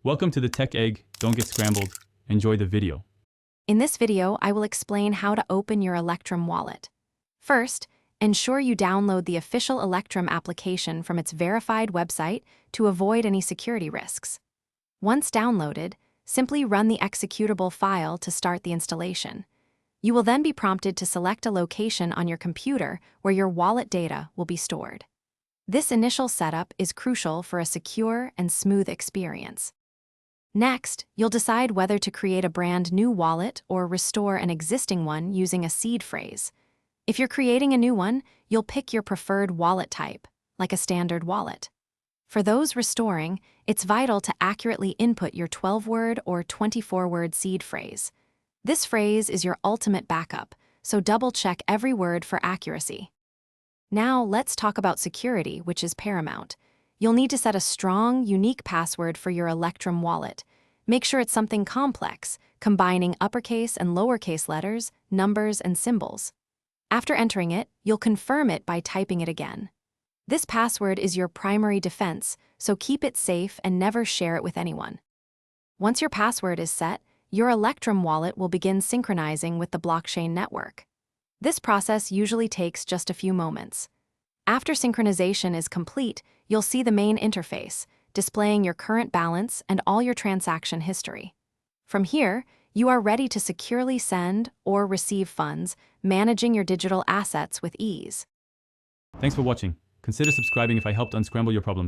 Welcome to the Tech Egg. Don't get scrambled. Enjoy the video. In this video, I will explain how to open your Electrum wallet. First, ensure you download the official Electrum application from its verified website to avoid any security risks. Once downloaded, simply run the executable file to start the installation. You will then be prompted to select a location on your computer where your wallet data will be stored. This initial setup is crucial for a secure and smooth experience. Next, you'll decide whether to create a brand new wallet or restore an existing one using a seed phrase. If you're creating a new one, you'll pick your preferred wallet type, like a standard wallet. For those restoring, it's vital to accurately input your 12-word or 24-word seed phrase. This phrase is your ultimate backup, so double-check every word for accuracy. Now, let's talk about security, which is paramount. You'll need to set a strong, unique password for your Electrum wallet. Make sure it's something complex, combining uppercase and lowercase letters, numbers, and symbols. After entering it, you'll confirm it by typing it again. This password is your primary defense, so keep it safe and never share it with anyone. Once your password is set, your Electrum wallet will begin synchronizing with the blockchain network. This process usually takes just a few moments. After synchronization is complete, you'll see the main interface, displaying your current balance and all your transaction history. From here, you are ready to securely send or receive funds, managing your digital assets with ease. Thanks for watching. Consider subscribing if I helped unscramble your problems.